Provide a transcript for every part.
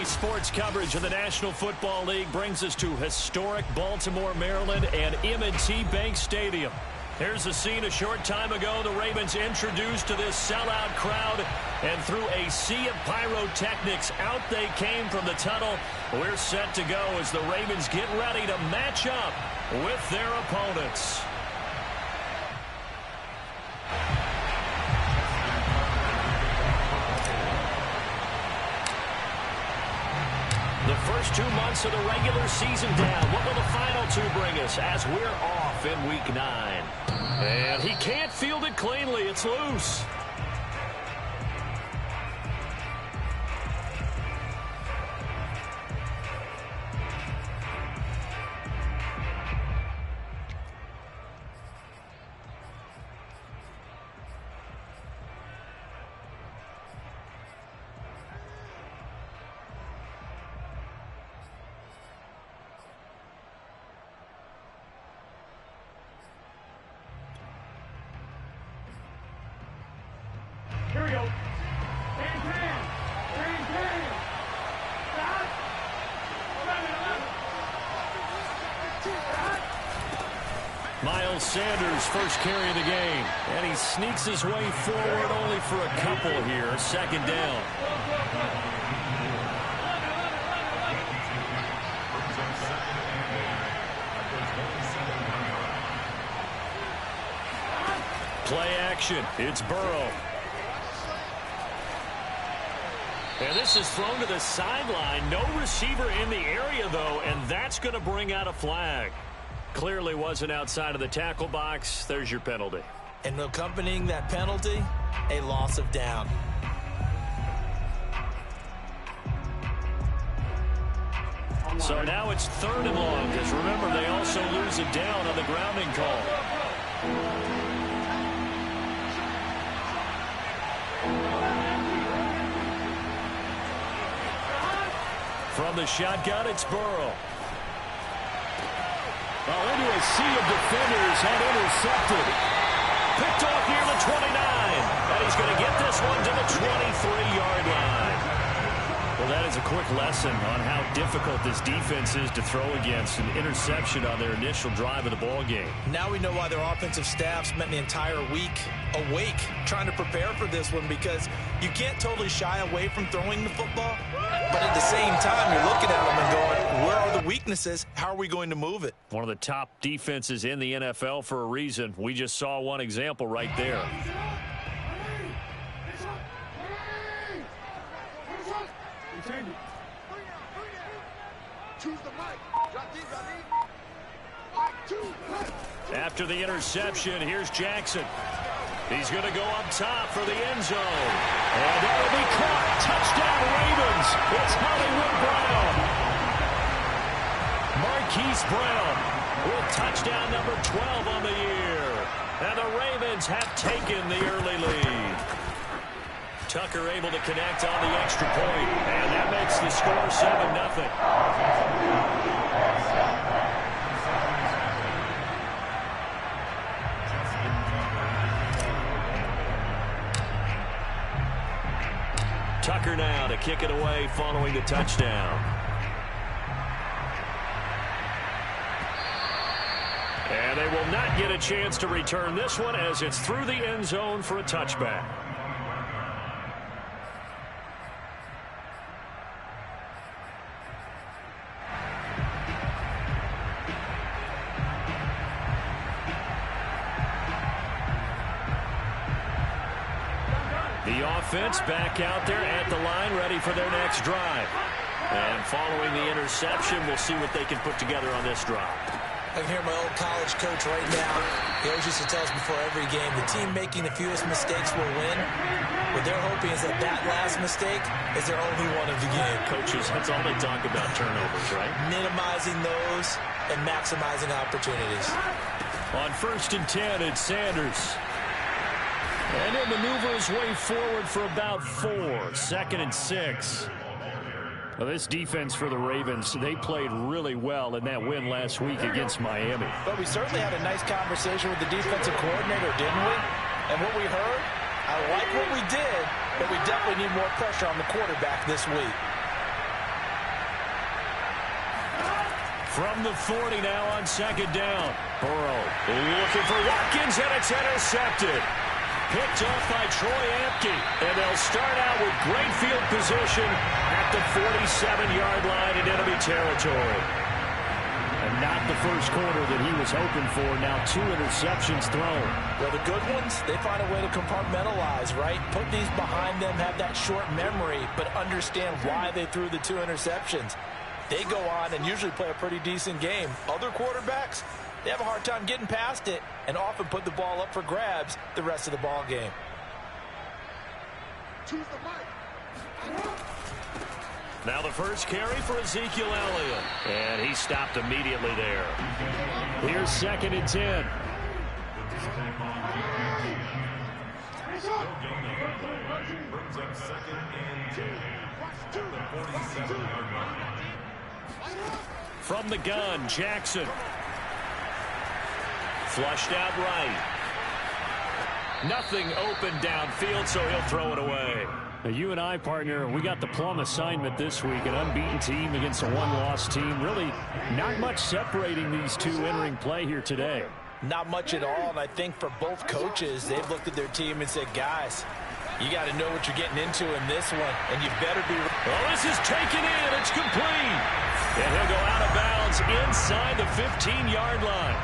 Today's sports coverage of the National Football League brings us to historic Baltimore, Maryland, and M&T Bank Stadium. Here's the scene a short time ago. The Ravens introduced to this sellout crowd, and through a sea of pyrotechnics, out they came from the tunnel. We're set to go as the Ravens get ready to match up with their opponents. The first 2 months of the regular season down. What will the final two bring us as we're off in Week 9? And he can't field it cleanly. It's loose. Here we go. Pan. Miles Sanders first carry of the game. And he sneaks his way forward only for a couple here. Second down. Play action. It's Burrow. And this is thrown to the sideline. No receiver in the area, though, and that's going to bring out a flag. Clearly wasn't outside of the tackle box. There's your penalty. And accompanying that penalty, a loss of down. So now it's 3rd and long, because remember, they also lose it down on the grounding call. From the shotgun, it's Burrow. Into a sea of defenders and intercepted. Picked off near the 29. And he's going to get this one to the 23-yard line. Well, that is a quick lesson on how difficult this defense is to throw against. An interception on their initial drive of the ball game. Now we know why their offensive staff spent the entire week awake trying to prepare for this one, because you can't totally shy away from throwing the football, but at the same time you're looking at them and going, where are the weaknesses? How are we going to move it? One of the top defenses in the NFL for a reason. We just saw one example right there. After the interception, here's Jackson. He's going to go up top for the end zone. And that will be caught. Touchdown, Ravens. It's Hollywood Brown. Marquise Brown with touchdown number 12 on the year. And the Ravens have taken the early lead. Tucker able to connect on the extra point. And that makes the score 7-0. Tucker now to kick it away following the touchdown. And they will not get a chance to return this one as it's through the end zone for a touchback. The offense back out there at the line, ready for their next drive. And following the interception, we'll see what they can put together on this drive. I can hear my old college coach right now. He always used to tell us before every game, the team making the fewest mistakes will win. What they're hoping is that that last mistake is their only one of the game. Coaches, that's all they talk about, turnovers, right? Minimizing those and maximizing opportunities. On 1st and 10, it's Sanders. And he'll maneuver his way forward for about 4. 2nd and 6. Well, this defense for the Ravens, they played really well in that win last week against Miami. But we certainly had a nice conversation with the defensive coordinator, didn't we? And what we heard, I like what we did, but we definitely need more pressure on the quarterback this week. From the 40 now on second down. Burrow looking for Watkins, and it's intercepted. Picked off by Troy Apke. And they'll start out with great field position at the 47-yard line in enemy territory. And not the first quarter that he was hoping for. Now 2 interceptions thrown. Well, the good ones, they find a way to compartmentalize, right? Put these behind them, have that short memory, but understand why they threw the 2 interceptions. They go on and usually play a pretty decent game. Other quarterbacks, they have a hard time getting past it and often put the ball up for grabs the rest of the ball game. Now the first carry for Ezekiel Elliott. And he stopped immediately there. Here's 2nd and 10. Brings up 2nd and 10. The 47-yard line. From the gun, Jackson. Flushed out right. Nothing open downfield, so he'll throw it away. Now, you and I, partner, we got the plum assignment this week, an unbeaten team against a one-loss team. Really not much separating these two entering play here today. Not much at all, and I think for both coaches, they've looked at their team and said, guys, you got to know what you're getting into in this one, and you better be... Well, this is taken in. It's complete. And he'll go out of bounds inside the 15-yard line.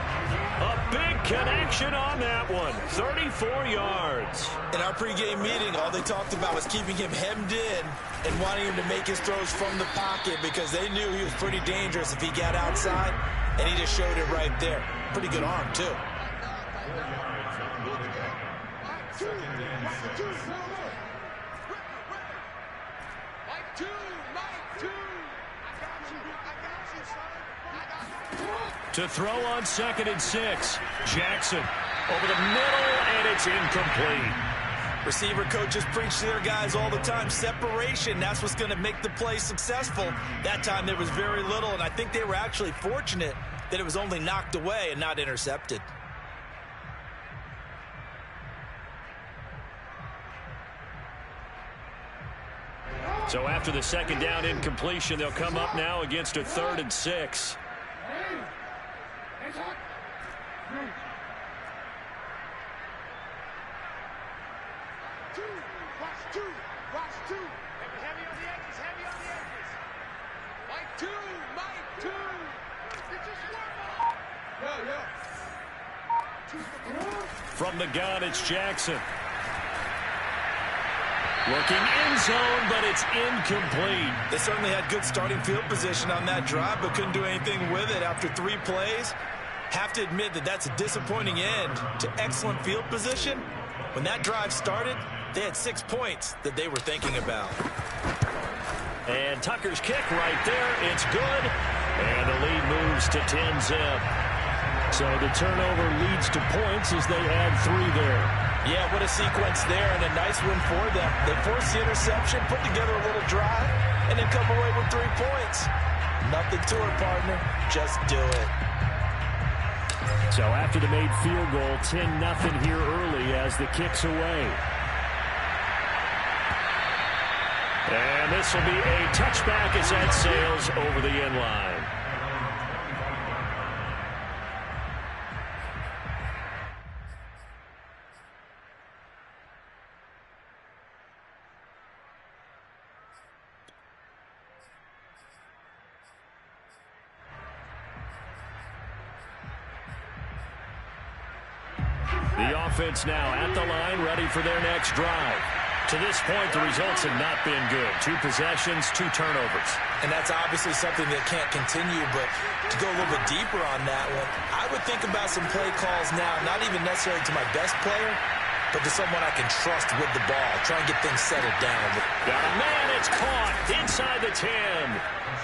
A big connection on that one. 34 yards. In our pregame meeting, all they talked about was keeping him hemmed in and wanting him to make his throws from the pocket because they knew he was pretty dangerous if he got outside, and he just showed it right there. Pretty good arm, too. To throw on 2nd and 6. Jackson over the middle, and it's incomplete. Receiver coaches preach to their guys all the time. Separation, that's what's going to make the play successful. That time there was very little, and I think they were actually fortunate that it was only knocked away and not intercepted. So after the 2nd down incompletion, they'll come up now against a 3rd and 6. From the gun, it's Jackson. Looking end zone, but it's incomplete. They certainly had good starting field position on that drive, but couldn't do anything with it after 3 plays. Have to admit that that's a disappointing end to excellent field position. When that drive started, they had 6 points that they were thinking about. And Tucker's kick right there. It's good. And the lead moves to 10-zip. So the turnover leads to points as they add 3 there. Yeah, what a sequence there, and a nice win for them. They forced the interception, put together a little drive, and then come away with 3 points. Nothing to it, partner. Just do it. So after the made field goal, 10-0 here early as the kick's away. And this will be a touchback as that sails over the end line. The offense now at the line, ready for their next drive. To this point, the results have not been good. 2 possessions, 2 turnovers. And that's obviously something that can't continue, but to go a little bit deeper on that one, I would think about some play calls now, not even necessarily to my best player, but to someone I can trust with the ball. Try and get things settled down. Got a man, it's caught inside the 10.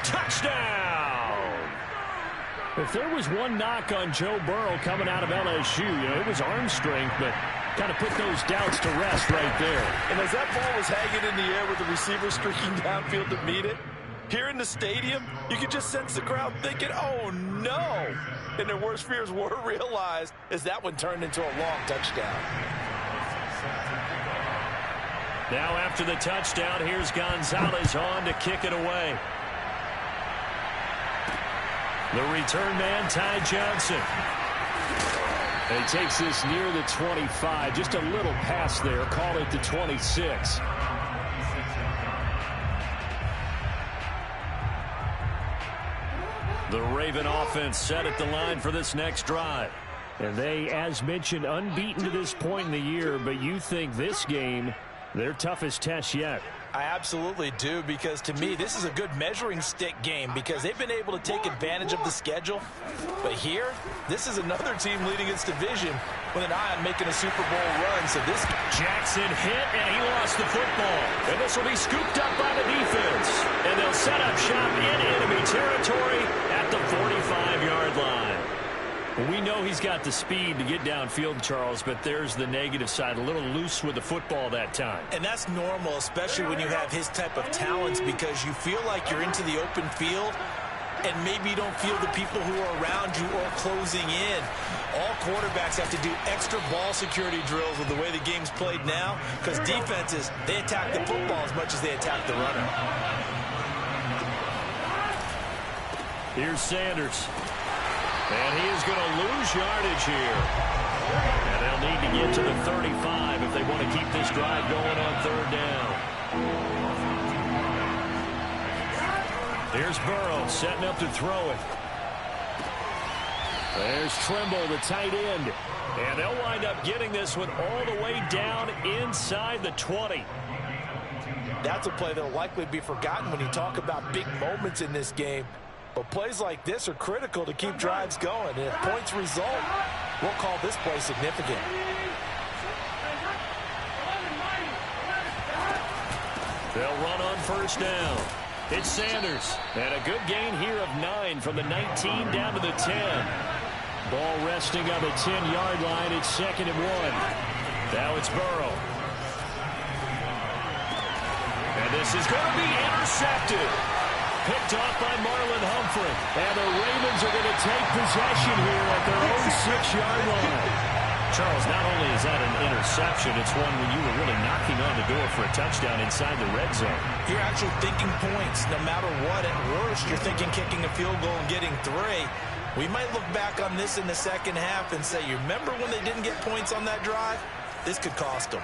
Touchdown! If there was one knock on Joe Burrow coming out of LSU, it was arm strength, but kind of put those doubts to rest right there. And as that ball was hanging in the air with the receiver streaking downfield to meet it, here in the stadium, you could just sense the crowd thinking, oh, no. And their worst fears were realized as that one turned into a long touchdown. Now after the touchdown, here's Gonzalez on to kick it away. The return man, Ty Johnson. And he takes this near the 25. Just a little pass there. Call it the 26. The Raven offense set at the line for this next drive. And they, as mentioned, unbeaten to this point in the year, but you think this game, their toughest test yet. I absolutely do, because to me, this is a good measuring stick game because they've been able to take advantage of the schedule. But here, this is another team leading its division with an eye on making a Super Bowl run. So this Jackson hit, and he lost the football. And this will be scooped up by the defense. And they'll set up shop in enemy territory at the 45-yard line. We know he's got the speed to get downfield, Charles, but there's the negative side. A little loose with the football that time. And that's normal, especially when you have his type of talents, because you feel like you're into the open field and maybe you don't feel the people who are around you or closing in. All quarterbacks have to do extra ball security drills with the way the game's played now, because defenses, they attack the football as much as they attack the runner. Here's Sanders. And he is going to lose yardage here. And they'll need to get to the 35 if they want to keep this drive going on third down. Here's Burrow setting up to throw it. There's Trimble, the tight end. And they'll wind up getting this one all the way down inside the 20. That's a play that will likely be forgotten when you talk about big moments in this game. But plays like this are critical to keep drives going. And if points result, we'll call this play significant. They'll run on first down. It's Sanders. And a good gain here of 9 from the 19 down to the 10. Ball resting on the 10-yard line. It's 2nd and 1. Now it's Burrow. And this is going to be intercepted. Picked off by Marlon Humphrey. And the Ravens are going to take possession here at their own 6-yard line. Charles, not only is that an interception, it's one when you were really knocking on the door for a touchdown inside the red zone. You're actually thinking points. No matter what, at worst, you're thinking kicking a field goal and getting 3. We might look back on this in the second half and say, you remember when they didn't get points on that drive? This could cost them.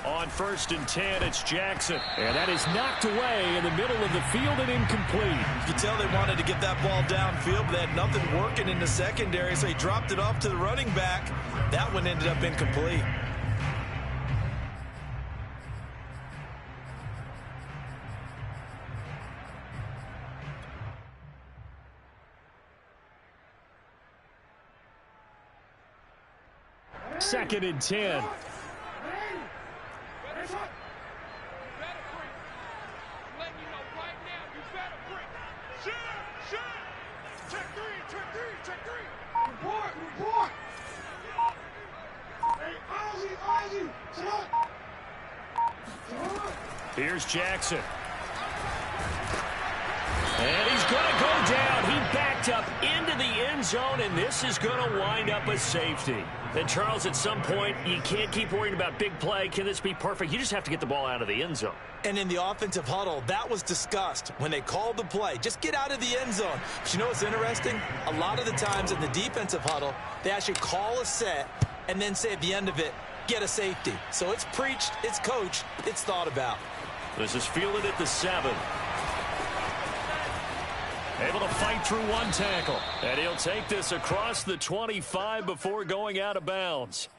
On 1st and 10, it's Jackson. And that is knocked away in the middle of the field and incomplete. You can tell they wanted to get that ball downfield, but they had nothing working in the secondary, so he dropped it off to the running back. That one ended up incomplete. Second and 10. Here's Jackson. And he's going to go down. He backed up into the end zone, and this is going to wind up a safety. And, Charles, at some point, you can't keep worrying about big play. Can this be perfect? You just have to get the ball out of the end zone. And in the offensive huddle, that was discussed when they called the play. Just get out of the end zone. But you know what's interesting? A lot of the times in the defensive huddle, they actually call a set and then say at the end of it, get a safety. So it's preached, it's coached, it's thought about. This is fielded at the 7. Able to fight through one tackle. And he'll take this across the 25 before going out of bounds.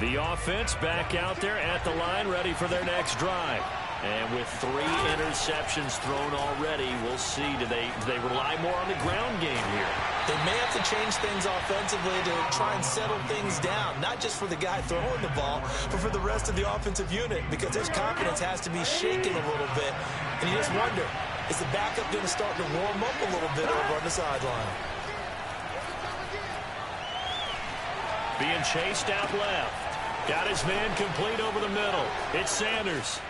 The offense back out there at the line, ready for their next drive. And with 3 interceptions thrown already, we'll see. Do they rely more on the ground game here? They may have to change things offensively to try and settle things down, not just for the guy throwing the ball, but for the rest of the offensive unit, because his confidence has to be shaken a little bit. And you just wonder, is the backup going to start to warm up a little bit over on the sideline? being chased out left. Got his man complete over the middle. It's Sanders.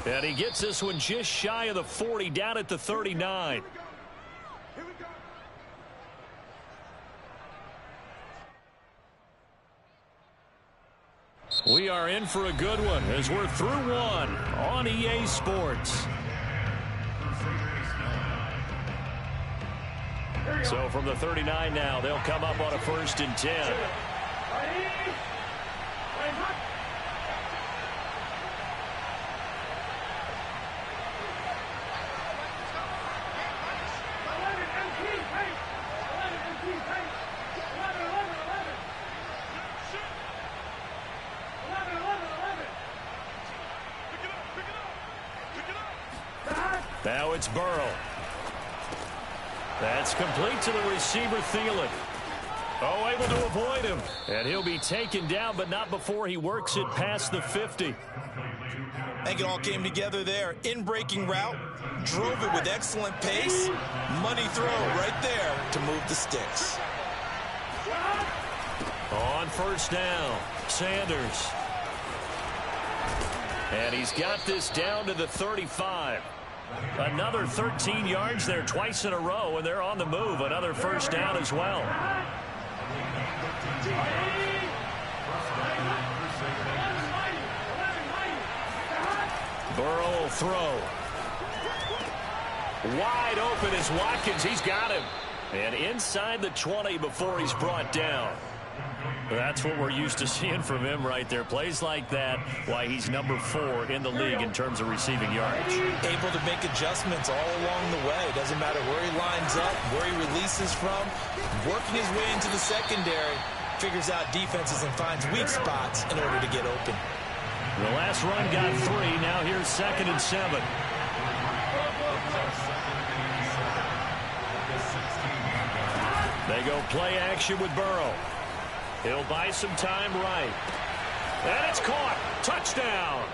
And he gets this one just shy of the 40, down at the 39. We are in for a good one as we're through one on EA Sports. So from the 39 now, they'll come up on a 1st and 10. Now it's Burrow. That's complete to the receiver, Thielen. Oh, able to avoid him. And he'll be taken down, but not before he works it past the 50. I think it all came together there. In-breaking route, drove it with excellent pace. Money throw right there to move the sticks. On 1st down, Sanders. And he's got this down to the 35. Another 13 yards there twice in a row, and they're on the move. Another 1st down as well. Burrow will throw. Wide open is Watkins. He's got him. And inside the 20 before he's brought down. That's what we're used to seeing from him right there. Plays like that, why he's number 4 in the league in terms of receiving yards. Able to make adjustments all along the way. Doesn't matter where he lines up, where he releases from. Working his way into the secondary. Figures out defenses and finds weak spots in order to get open. The last run got 3. Now here's 2nd and 7. They go play action with Burrow. He'll buy some time right. And it's caught. Touchdown.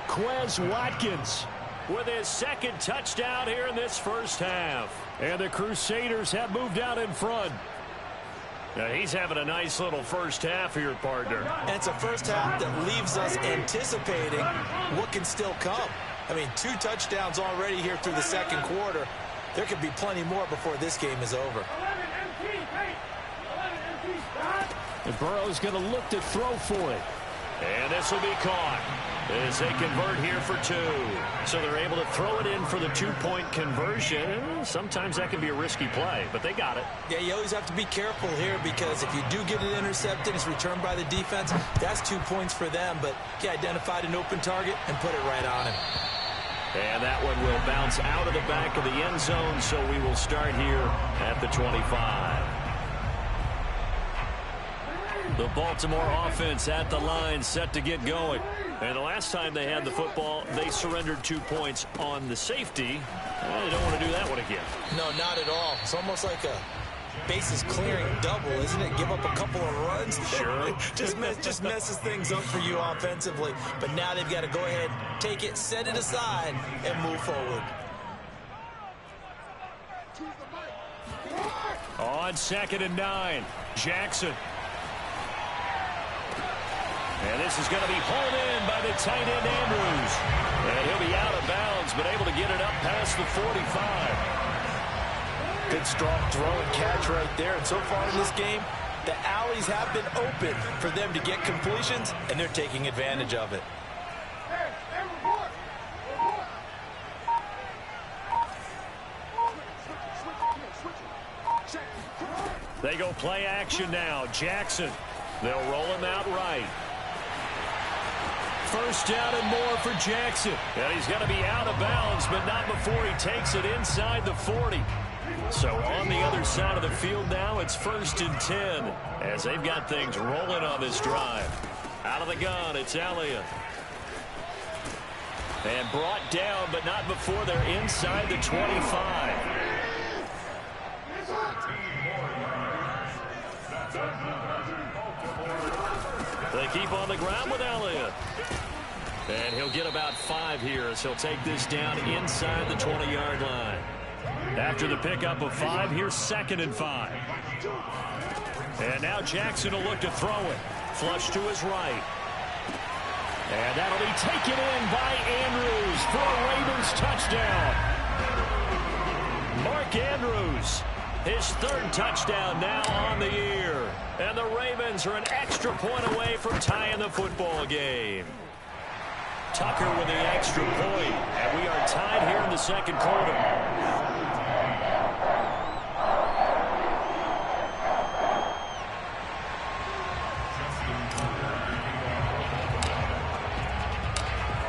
Quez Watkins with his 2nd touchdown here in this 1st half. And the Crusaders have moved out in front. Now he's having a nice little 1st half here, partner. And it's a 1st half that leaves us anticipating what can still come. I mean, 2 touchdowns already here through the 2nd quarter. There could be plenty more before this game is over. And Burrow's going to look to throw for it. And this will be caught as they convert here for 2. So they're able to throw it in for the 2-point conversion. Sometimes that can be a risky play, but they got it. Yeah, you always have to be careful here because if you do get it intercepted, it's returned by the defense. That's 2 points for them, but he identified an open target and put it right on him. And that one will bounce out of the back of the end zone, so we will start here at the 25. The Baltimore offense at the line, set to get going. And the last time they had the football, they surrendered 2 points on the safety. They don't want to do that one again. No, not at all. It's almost like a bases clearing double, isn't it? Give up a couple of runs. Sure. just messes things up for you offensively. But now they've got to go ahead, take it, set it aside, and move forward. On 2nd and 9, Jackson. And this is going to be pulled in by the tight end, Andrews. And he'll be out of bounds, but able to get it up past the 45. Good, strong throw and catch right there. And so far in this game, the alleys have been open for them to get completions, and they're taking advantage of it. They go play action now. Jackson. They'll roll him out right. 1st down and more for Jackson. And he's going to be out of bounds, but not before he takes it inside the 40. So on the other side of the field now, it's 1st and 10 as they've got things rolling on this drive. Out of the gun, it's Elliott. And brought down, but not before they're inside the 25. They keep on the ground with Elliott. And he'll get about 5 here as he'll take this down inside the 20-yard line. After the pickup of 5, here's 2nd and 5. And now Jackson will look to throw it. Flush to his right. And that'll be taken in by Andrews for a Ravens touchdown. Mark Andrews, his third touchdown now on the year. And the Ravens are an extra point away from tying the football game. Tucker with the extra point. And we are tied here in the second quarter.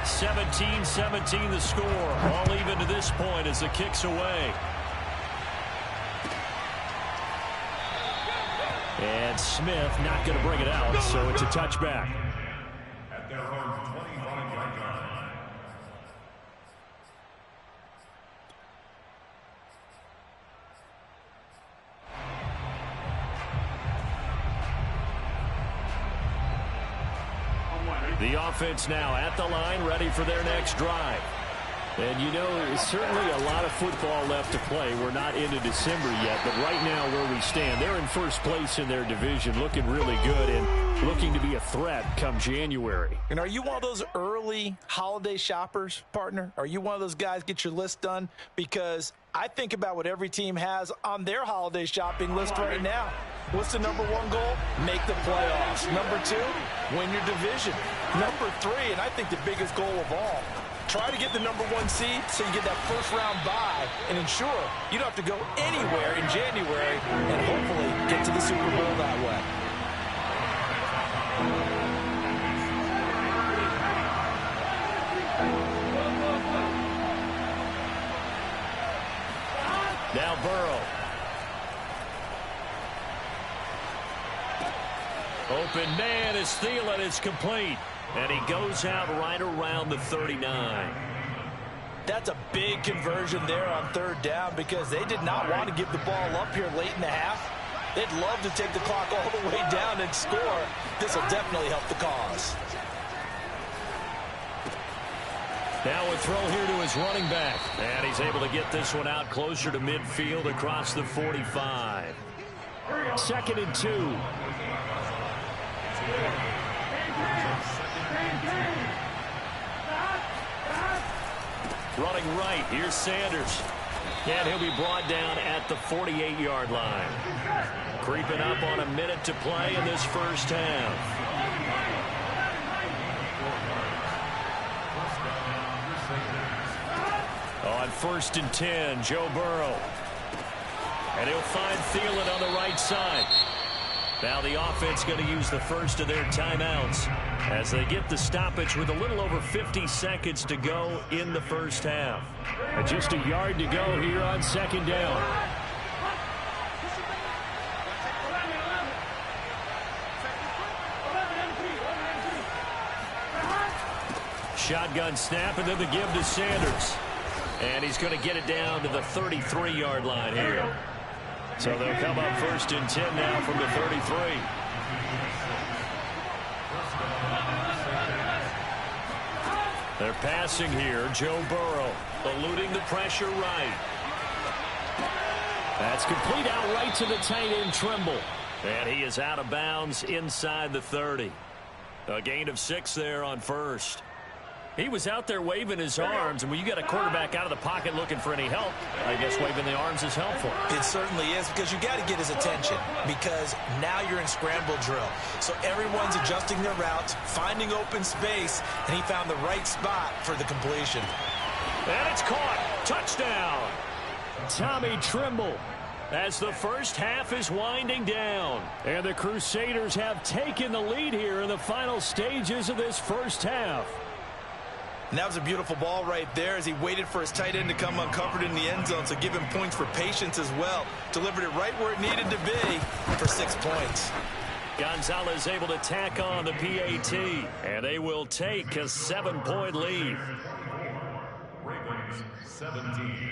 (17-17) the score. All even to this point as the kick's away. And Smith not going to bring it out, so it's a touchback. At their own 25-yard line. The offense now at the line, ready for their next drive. And, you know, there's certainly a lot of football left to play. We're not into December yet, but right now where we stand, they're in first place in their division, looking really good and looking to be a threat come January. And are you one of those early holiday shoppers, partner? Are you one of those guys get your list done? Because I think about what every team has on their holiday shopping list right now. What's the number one goal? Make the playoffs. Number two, win your division. Number three, and I think the biggest goal of all, try to get the number one seed so you get that first round bye and ensure you don't have to go anywhere in January and hopefully get to the Super Bowl that way. Now Burrow. Open man is Thielen. It's complete. And he goes out right around the 39. That's a big conversion there on third down because they did not want to give the ball up here late in the half. They'd love to take the clock all the way down and score. This will definitely help the cause. Now a throw here to his running back. And he's able to get this one out closer to midfield across the 45. 2nd and 2. Running right, here's Sanders. And he'll be brought down at the 48-yard line. Creeping up on a minute to play in this first half. On 1st and 10, Joe Burrow. And he'll find Thielen on the right side. Now the offense going to use the first of their timeouts as they get the stoppage with a little over 50 seconds to go in the first half. And just a yard to go here on 2nd down. Shotgun snap and then the give to Sanders. And he's going to get it down to the 33-yard line here. So they'll come up 1st and 10 now from the 33. They're passing here. Joe Burrow eluding the pressure right. That's complete out right to the tight end Trimble. And he is out of bounds inside the 30. A gain of 6 there on 1st. He was out there waving his arms, and when you got a quarterback out of the pocket looking for any help, I guess waving the arms is helpful. It certainly is because you got to get his attention because now you're in scramble drill. So everyone's adjusting their routes, finding open space, and he found the right spot for the completion. And it's caught. Touchdown. Tommy Trimble as the first half is winding down. And the Crusaders have taken the lead here in the final stages of this first half. And that was a beautiful ball right there as he waited for his tight end to come uncovered in the end zone, so give him points for patience as well. Delivered it right where it needed to be for 6 points. Gonzalez able to tack on the PAT, and they will take a 7-point lead. Ravens 17.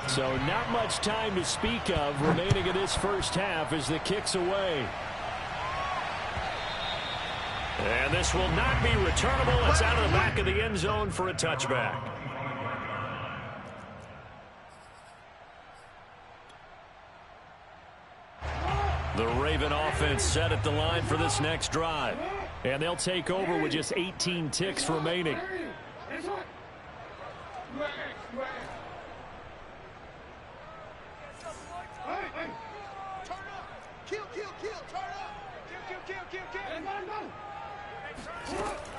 So not much time to speak of remaining in this first half as the kick's away. And this will not be returnable. It's out of the back of the end zone for a touchback. The Raven offense set at the line for this next drive. And they'll take over with just 18 ticks remaining.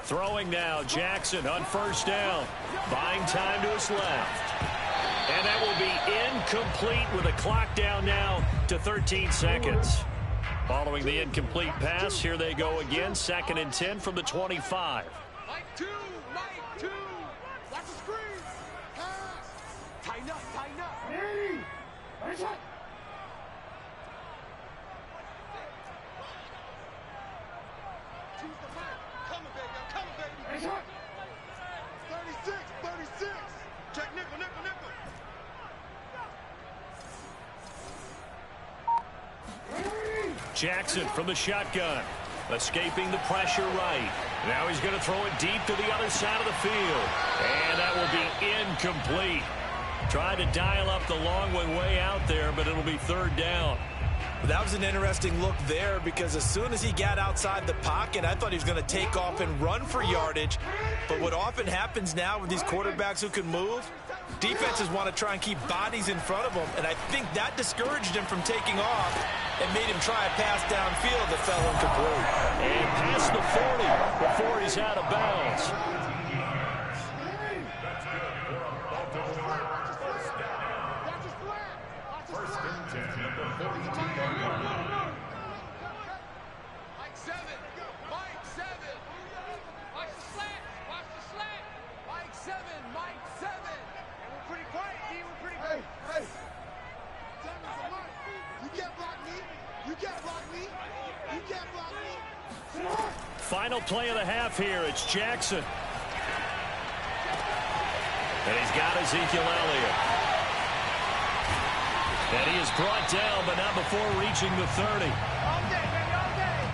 Throwing now, Jackson on first down. Buying time to his left. And that will be incomplete with a clock down now to 13 seconds. Following the incomplete pass, here they go again. 2nd and 10 from the 25. Mike 2, Mike 2. Watch the screen. Pass. Tighten up, tighten up. Hey, nice up. Choose the mic. Coming, baby. I'm coming, baby. Nice up. 36, 36. Check nickel, nickel, nickel. Jackson from the shotgun. Escaping the pressure right. Now he's going to throw it deep to the other side of the field. And that will be incomplete. Tried to dial up the long one way out there, but it'll be 3rd down. That was an interesting look there because as soon as he got outside the pocket, I thought he was going to take off and run for yardage. But what often happens now with these quarterbacks who can move, defenses want to try and keep bodies in front of them, and I think that discouraged him from taking off and made him try a pass downfield that fell incomplete. And past the 40 before he's out of bounds. Final play of the half here. It's Jackson. And he's got Ezekiel Elliott. And he is brought down, but not before reaching the 30. All day, baby, all day.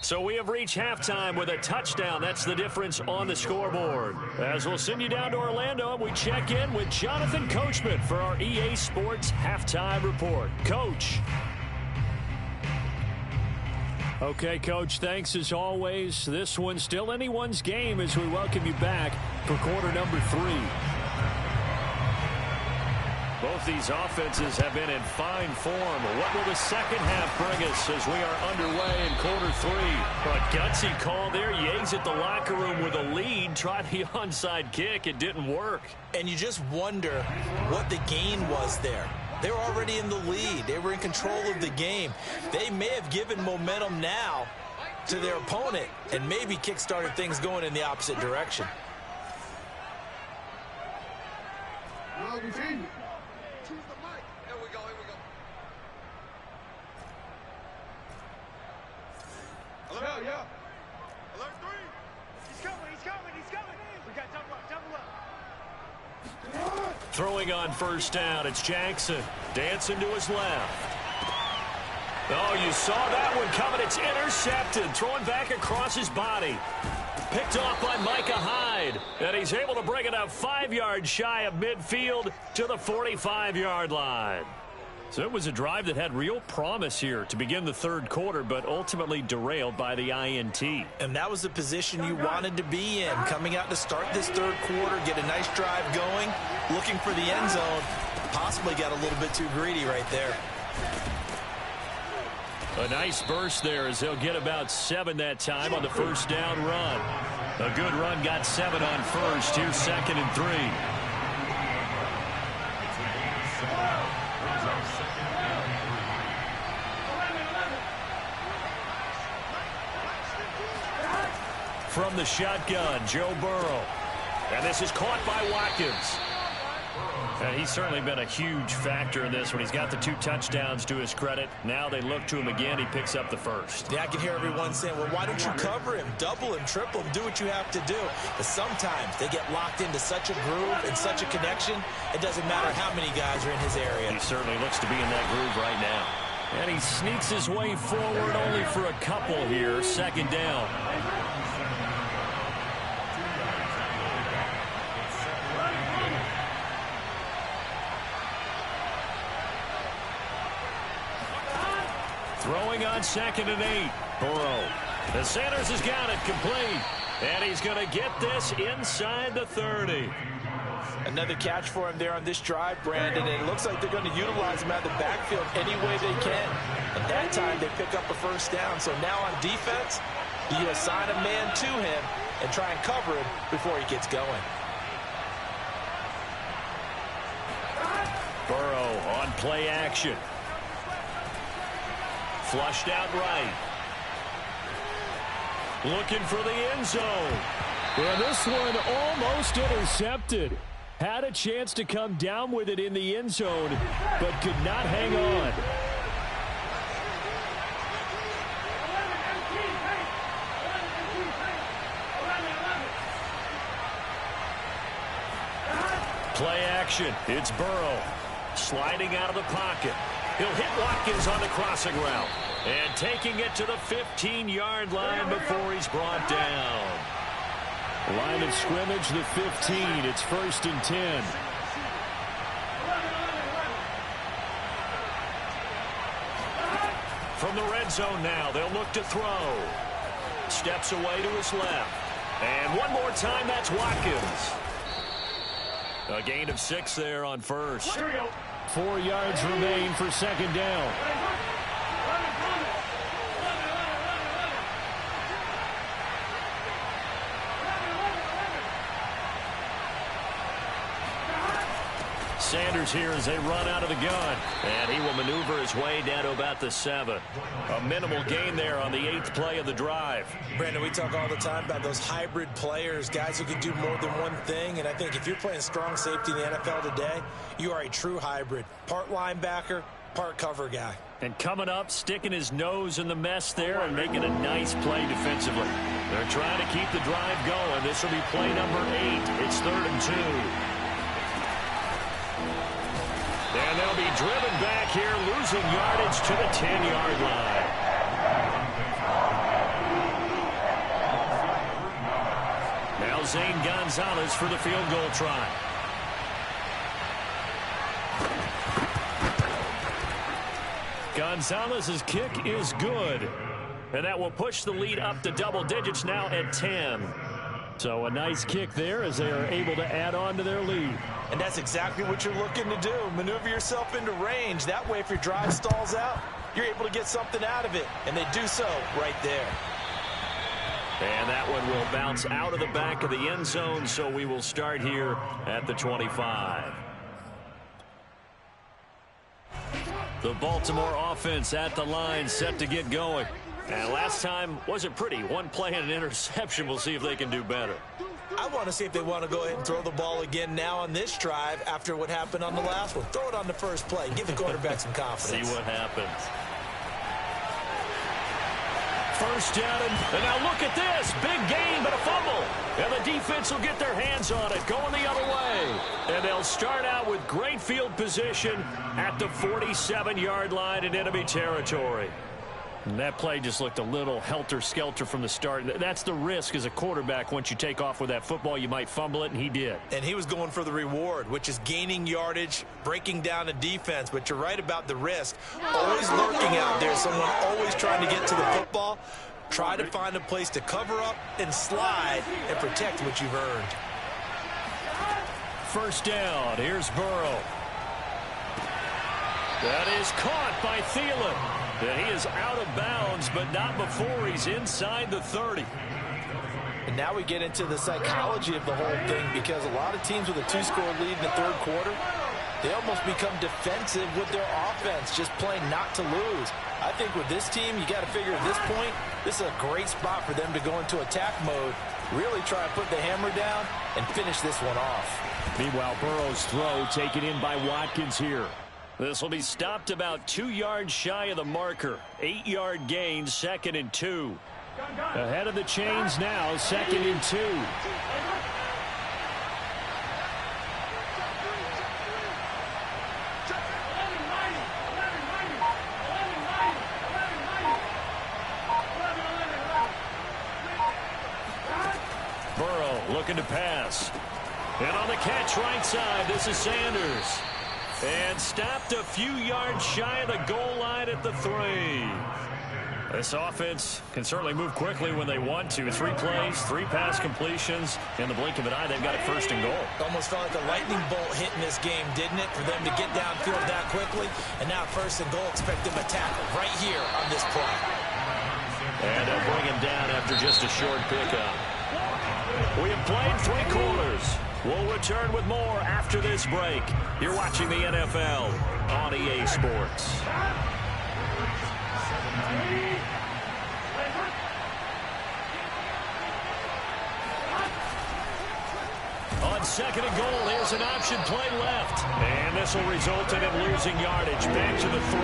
So we have reached halftime with a touchdown. That's the difference on the scoreboard. As we'll send you down to Orlando, and we check in with Jonathan Coachman for our EA Sports Halftime Report. Coach. Okay, Coach, thanks as always. This one's still anyone's game as we welcome you back for quarter number 3. Both these offenses have been in fine form. What will the second half bring us as we are underway in quarter 3? A gutsy call there. Yates at the locker room with a lead. Tried the onside kick. It didn't work. And you just wonder what the gain was there. They were already in the lead. They were in control of the game. They may have given momentum now to their opponent and maybe kick-started things going in the opposite direction. Throwing on first down, it's Jackson. Dancing to his left. Oh, you saw that one coming. It's intercepted. Throwing back across his body. Picked off by Micah Hyde. And he's able to bring it up 5 yards shy of midfield to the 45-yard line. So it was a drive that had real promise here to begin the 3rd quarter, but ultimately derailed by the INT. And that was the position you wanted to be in, coming out to start this 3rd quarter, get a nice drive going, looking for the end zone. Possibly got a little bit too greedy right there. A nice burst there as they'll get about 7 that time on the first down run. A good run, got 7 on first. Here's 2nd and 3. From the shotgun, Joe Burrow. And this is caught by Watkins. And he's certainly been a huge factor in this when he's got the 2 touchdowns to his credit. Now they look to him again. He picks up the first. Yeah, I can hear everyone saying, well, why don't you cover him? Double him, triple him, do what you have to do. But sometimes they get locked into such a groove and such a connection, it doesn't matter how many guys are in his area. He certainly looks to be in that groove right now. And he sneaks his way forward only for a couple here. 2nd down. Throwing on 2nd and 8. Burrow. The Sanders has got it complete. And he's going to get this inside the 30. Another catch for him there on this drive, Brandon. And it looks like they're going to utilize him out of the backfield any way they can. At that time, they pick up a first down. So now on defense, do you assign a man to him and try and cover him before he gets going? Burrow on play action. Flushed out right. Looking for the end zone. Well, this one almost intercepted. Had a chance to come down with it in the end zone, but could not hang on. Play action. It's Burrow. Sliding out of the pocket. He'll hit Watkins on the crossing route. And taking it to the 15-yard line before he's brought down. Line of scrimmage, the 15. It's 1st and 10. From the red zone now, they'll look to throw. Steps away to his left. And one more time, that's Watkins. A gain of 6 there on first. 4 yards remain for 2nd down. Sanders here as they run out of the gun. And he will maneuver his way down to about the 7. A minimal gain there on the 8th play of the drive. Brandon, we talk all the time about those hybrid players, guys who can do more than one thing. And I think if you're playing strong safety in the NFL today, you are a true hybrid. Part linebacker, part cover guy. And coming up, sticking his nose in the mess there and making a nice play defensively. They're trying to keep the drive going. This will be play number 8. It's 3rd and 2. And they'll be driven back here, losing yardage to the 10-yard line. Now Zane Gonzalez for the field goal try. Gonzalez's kick is good. And that will push the lead up to double digits now at 10. So a nice kick there as they are able to add on to their lead. And that's exactly what you're looking to do. Maneuver yourself into range. That way, if your drive stalls out, you're able to get something out of it. And they do so right there. And that one will bounce out of the back of the end zone, so we will start here at the 25. The Baltimore offense at the line, set to get going. And last time wasn't pretty. One play and an interception. We'll see if they can do better. I want to see if they want to go ahead and throw the ball again now on this drive after what happened on the last one. Throw it on the first play. Give the quarterback some confidence. See what happens. First down, and now look at this. Big gain, but a fumble. And the defense will get their hands on it, going the other way. And they'll start out with great field position at the 47-yard line in enemy territory. And that play just looked a little helter-skelter from the start. That's the risk as a quarterback. Once you take off with that football, you might fumble it, and he did. And he was going for the reward, which is gaining yardage, breaking down a defense. But you're right about the risk. Always lurking out there, someone always trying to get to the football. Try to find a place to cover up and slide and protect what you've earned. First down. Here's Burrow. That is caught by Thielen. And he is out of bounds, but not before he's inside the 30. And now we get into the psychology of the whole thing, because a lot of teams with a 2-score lead in the third quarter, they almost become defensive with their offense, just playing not to lose. I think with this team, you got to figure at this point, this is a great spot for them to go into attack mode, really try to put the hammer down and finish this one off. Meanwhile, Burrow's throw taken in by Watkins here. This will be stopped about 2 yards shy of the marker. 8-yard gain, 2nd and 2. Ahead of the chains now, 2nd and 2. Burrow looking to pass. And on the catch right side, this is Sanders. And stopped a few yards shy of the goal line at the 3. This offense can certainly move quickly when they want to. 3 plays, 3 pass completions. In the blink of an eye, they've got it 1st and goal. Almost felt like a lightning bolt hit in this game, didn't it? For them to get downfield that quickly. And now 1st and goal, expect them to tackle right here on this play. And they'll bring him down after just a short pickup. We have played 3 quarters. We'll return with more after this break. You're watching the NFL on EA Sports. On 2nd and goal, here's an option play left. And this will result in him losing yardage back to the 3.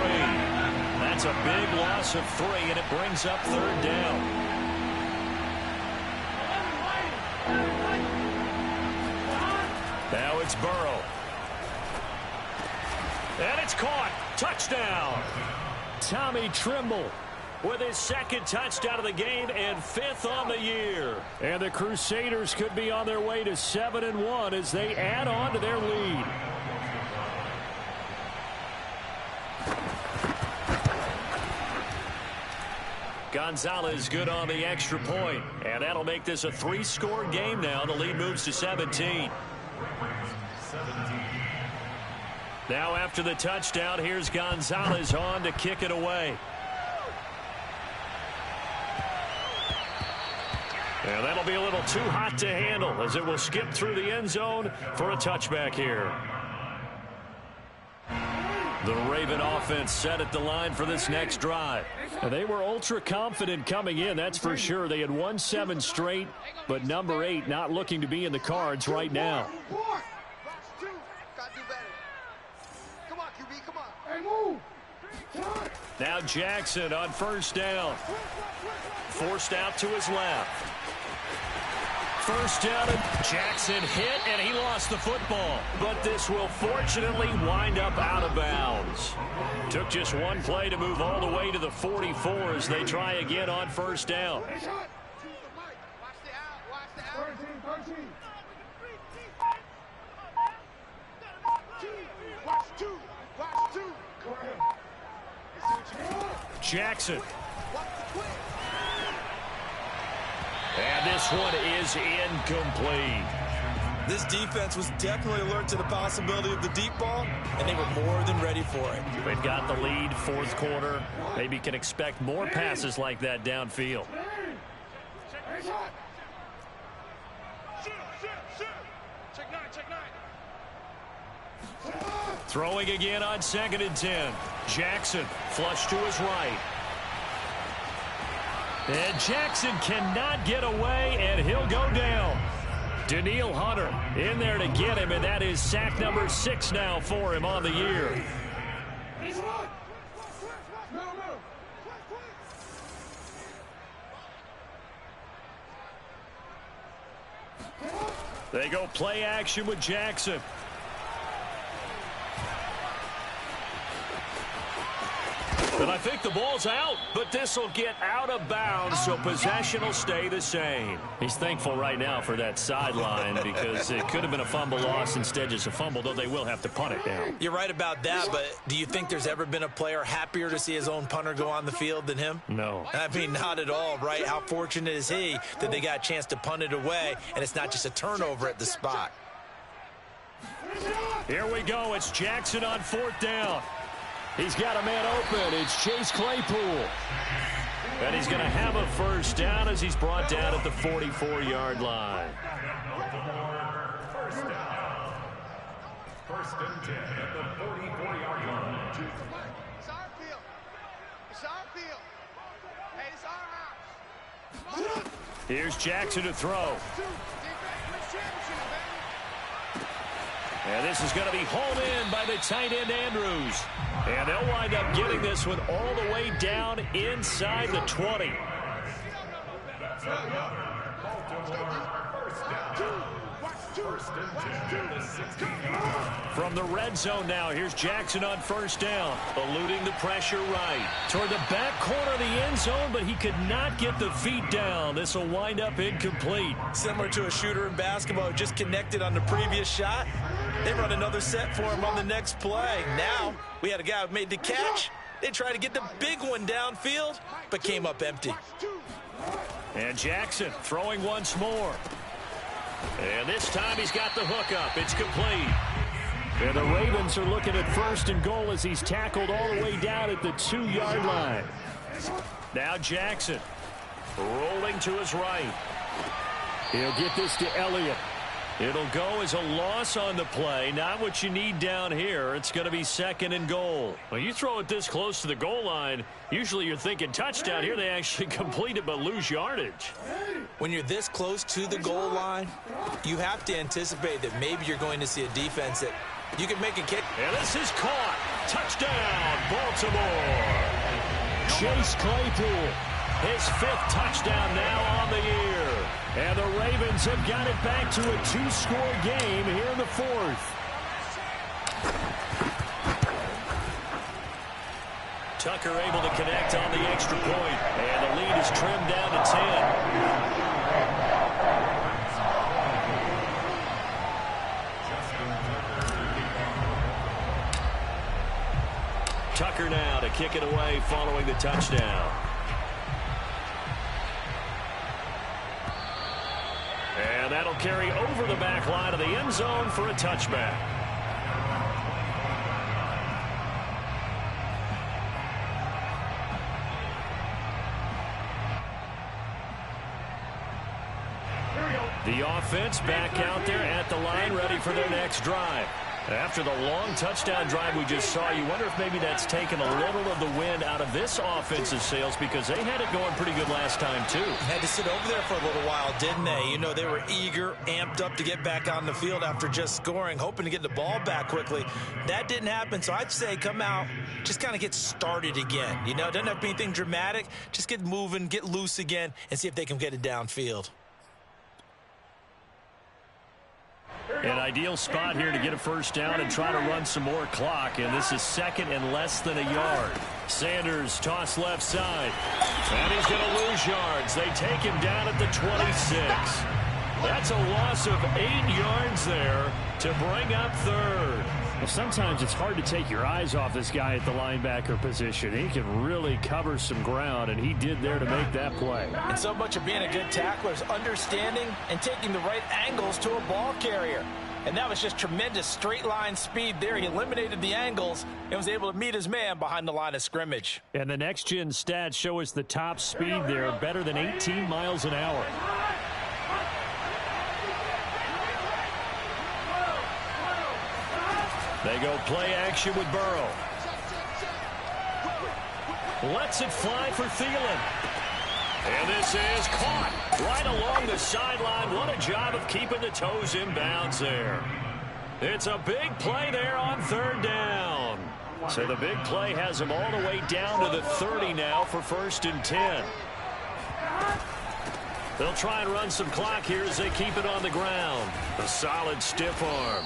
That's a big loss of 3, and it brings up 3rd down. Now it's Burrow. And it's caught. Touchdown. Tommy Trimble with his 2nd touchdown of the game and 5th on the year. And the Crusaders could be on their way to 7-1 as they add on to their lead. Gonzalez good on the extra point, and that'll make this a 3-score game now. The lead moves to 17. Now after the touchdown, here's Gonzalez on to kick it away. And that'll be a little too hot to handle as it will skip through the end zone for a touchback here. The Raven offense set at the line for this next drive. And they were ultra confident coming in, that's for sure. They had won 7 straight, but number 8 not looking to be in the cards right now. Now Jackson on 1st down. Forced out to his left. 1st down, and Jackson hit, and he lost the football. But this will fortunately wind up out of bounds. Took just 1 play to move all the way to the 44 as they try again on 1st down. Jackson. And this one is incomplete. This defense was definitely alert to the possibility of the deep ball, and they were more than ready for it. They've got the lead 4th quarter. Maybe can expect more passes like that downfield. Throwing again on 2nd and 10. Jackson flush to his right. And Jackson cannot get away, and he'll go down. Daniil Hunter in there to get him, and that is sack number 6 now for him on the year. They go play action with Jackson. And I think the ball's out, but this will get out of bounds, so possession will stay the same. He's thankful right now for that sideline because it could have been a fumble loss, instead just a fumble, though they will have to punt it now. You're right about that, but do you think there's ever been a player happier to see his own punter go on the field than him? No. I mean, not at all, right? How fortunate is he that they got a chance to punt it away, and it's not just a turnover at the spot. Here we go. It's Jackson on 4th down. He's got a man open. It's Chase Claypool. And he's going to have a 1st down as he's brought down at the 44-yard line. 1st down. 1st and 10 at the 44-yard line. It's our field. It's our field. Hey, it's our house. Here's Jackson to throw. And this is going to be hauled in by the tight end, Andrews. And they'll wind up getting this one all the way down inside the 20. First and 10 at the 16. From the red zone now, here's Jackson on first down. Eluding the pressure right. Toward the back corner of the end zone, but he could not get the feet down. This will wind up incomplete. Similar to a shooter in basketball who just connected on the previous shot. They run another set for him on the next play. Now, we had a guy who made the catch. They tried to get the big one downfield, but came up empty. And Jackson throwing once more. And this time he's got the hook up. It's complete. And the Ravens are looking at first and goal as he's tackled all the way down at the 2-yard line. Now Jackson rolling to his right. He'll get this to Elliott. It'll go as a loss on the play. Not what you need down here. It's going to be second and goal. Well, you throw it this close to the goal line, usually you're thinking touchdown. Here they actually complete it but lose yardage. When you're this close to the goal line, you have to anticipate that maybe you're going to see a defense that you can make a kick. And this is caught. Touchdown, Baltimore. Chase Claypool, his 5th touchdown now on the year. And the Ravens have got it back to a 2-score game here in the 4th. Tucker able to connect on the extra point. And the lead is trimmed down to 10. Tucker now to kick it away following the touchdown. And that'll carry over the back line of the end zone for a touchback. The offense back out there at the line, ready for their next drive. After the long touchdown drive we just saw, you wonder if maybe that's taken a little of the wind out of this offensive sails, because they had it going pretty good last time too. Had to sit over there for a little while, didn't they? You know, they were eager, amped up to get back on the field after just scoring, hoping to get the ball back quickly. That didn't happen, so I'd say come out, just kind of get started again. You know, it doesn't have to be anything dramatic. Just get moving, get loose again, and see if they can get it downfield. An ideal spot here to get a first down and try to run some more clock, and this is second and less than a yard. Sanders toss left side, and he's going to lose yards. They take him down at the 26. That's a loss of 8 yards there to bring up third. Well, sometimes it's hard to take your eyes off this guy at the linebacker position. He can really cover some ground, and he did there to make that play. And so much of being a good tackler is understanding and taking the right angles to a ball carrier. And that was just tremendous straight line speed there. He eliminated the angles and was able to meet his man behind the line of scrimmage. And the next-gen stats show us the top speed there, better than 18 miles an hour. They go play action with Burrow. Lets it fly for Thielen. And this is caught right along the sideline. What a job of keeping the toes in bounds there. It's a big play there on third down. So the big play has them all the way down to the 30 now for first and 10. They'll try and run some clock here as they keep it on the ground. A solid stiff arm.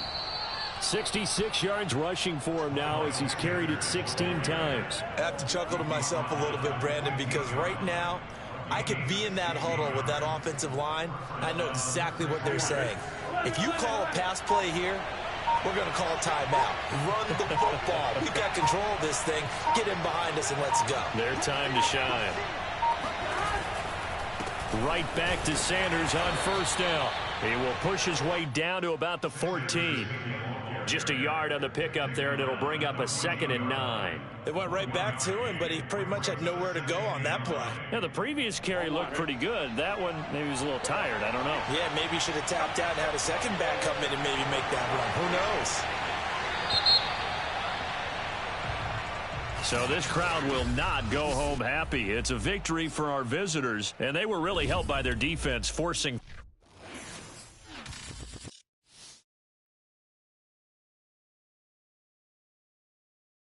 66 yards rushing for him now as he's carried it 16 times. I have to chuckle to myself a little bit, Brandon, because right now I could be in that huddle with that offensive line. I know exactly what they're saying. If you call a pass play here, we're going to call a timeout. Run the football. We've got control of this thing. Get in behind us and let's go. Their time to shine. Right back to Sanders on first down. He will push his way down to about the 14. Just a yard on the pickup there, and it'll bring up a 2nd and 9. They went right back to him, but he pretty much had nowhere to go on that play. Now, the previous carry looked pretty good. That one, maybe he was a little tired. I don't know. Yeah, maybe he should have tapped out and had a second back come in and maybe make that run. Who knows? So this crowd will not go home happy. It's a victory for our visitors, and they were really helped by their defense forcing